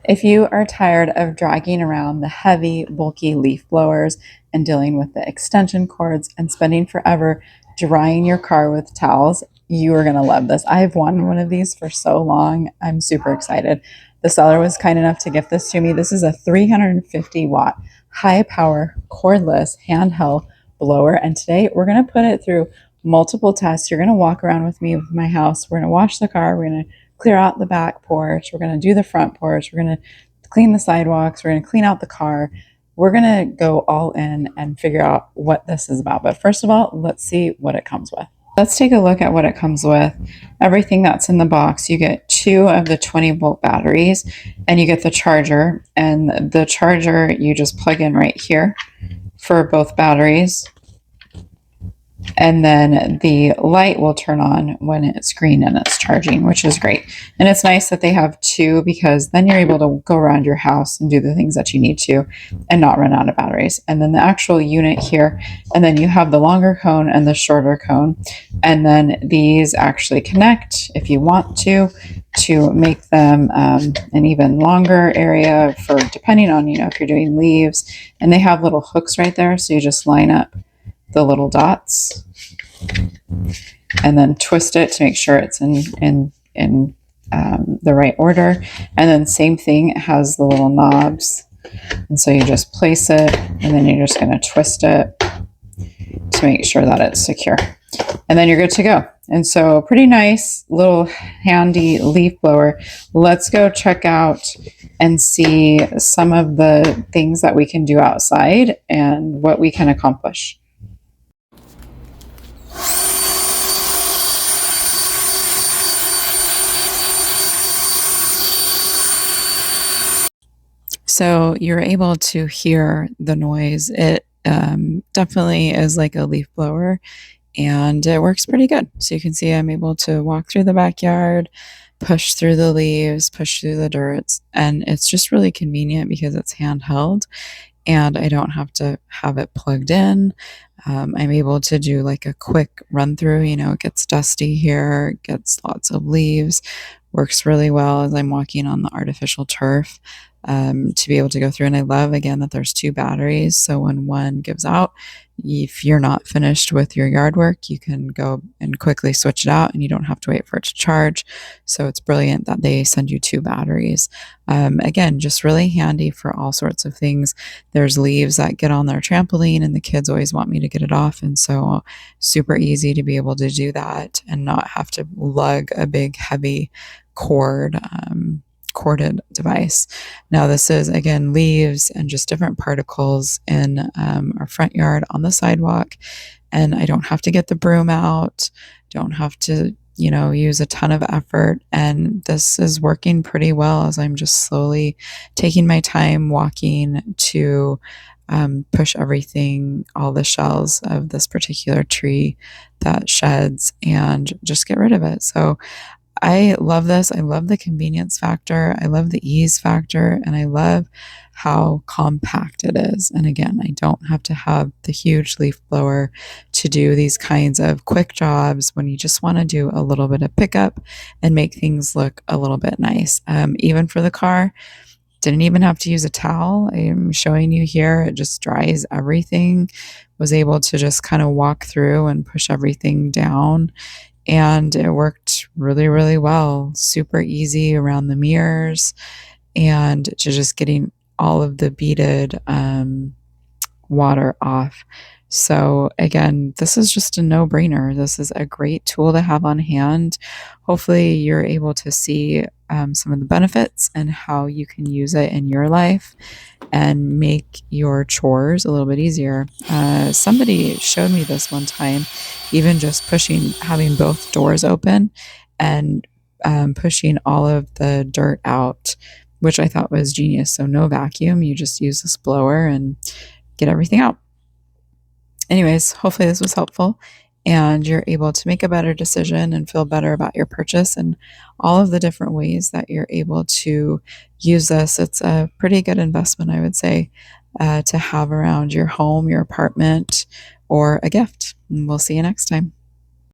If you are tired of dragging around the heavy, bulky leaf blowers and dealing with the extension cords and spending forever drying your car with towels, you are going to love this. I've wanted one of these for so long. I'm super excited. The seller was kind enough to gift this to me. This is a 350-watt, high power, cordless, handheld blower. And today we're going to put it through multiple tests. You're going to walk around with me with my house. We're going to wash the car. We're going to clear out the back porch. We're going to do the front porch. We're going to clean the sidewalks. We're going to clean out the car. We're going to go all in and figure out what this is about. But first of all, let's see what it comes with. Let's take a look at what it comes with. Everything that's in the box, you get 2 of the 20-volt batteries, and you get the charger. And the charger you just plug in right here for both batteries. And then the light will turn on when it's green and it's charging, which is great. And it's nice that they have 2, because then you're able to go around your house and do the things that you need to and not run out of batteries. And then the actual unit here, and then you have the longer cone and the shorter cone. And then these actually connect if you want to make them an even longer area for, depending on, if you're doing leaves. And they have little hooks right there, so you just line up the little dots and then twist it to make sure it's in the right order. And then same thing, it has the little knobs, and so you just place it and then you're just going to twist it to make sure that it's secure, and then you're good to go. And so pretty nice little handy leaf blower. Let's go check out and see some of the things that we can do outside and what we can accomplish. So you're able to hear the noise. It definitely is like a leaf blower, and it works pretty good. So you can see I'm able to walk through the backyard, push through the leaves, push through the dirt, and it's just really convenient because it's handheld and I don't have to have it plugged in. I'm able to do like a quick run through. It gets dusty here, it gets lots of leaves, works really well as I'm walking on the artificial turf, to be able to go through. And I love, again, that there's 2 batteries. So when one gives out, if you're not finished with your yard work, you can go and quickly switch it out and you don't have to wait for it to charge. So it's brilliant that they send you 2 batteries. Again, just really handy for all sorts of things. There's leaves that get on their trampoline and the kids always want me to get it off. And so super easy to be able to do that and not have to lug a big heavy corded device. Now this is, again, leaves and just different particles in our front yard on the sidewalk, and I don't have to get the broom out, don't have to use a ton of effort, and this is working pretty well as I'm just slowly taking my time walking to push everything, all the shells of this particular tree that sheds, and just get rid of it. So I love this. I love the convenience factor. I love the ease factor, and I love how compact it is. And again, I don't have to have the huge leaf blower to do these kinds of quick jobs when you just want to do a little bit of pickup and make things look a little bit nice. Even for the car, didn't even have to use a towel. I'm showing you here, it just dries everything. Was able to just kind of walk through and push everything down, and it worked really, really well. Super easy around the mirrors, and to just getting all of the beaded water off. So again, this is just a no-brainer. This is a great tool to have on hand. Hopefully you're able to see some of the benefits and how you can use it in your life and make your chores a little bit easier. Somebody showed me this one time, even just having both doors open and pushing all of the dirt out, which I thought was genius. So no vacuum, you just use this blower and get everything out. Anyways, hopefully this was helpful and you're able to make a better decision and feel better about your purchase and all of the different ways that you're able to use this. It's a pretty good investment, I would say, to have around your home, your apartment, or a gift. And we'll see you next time.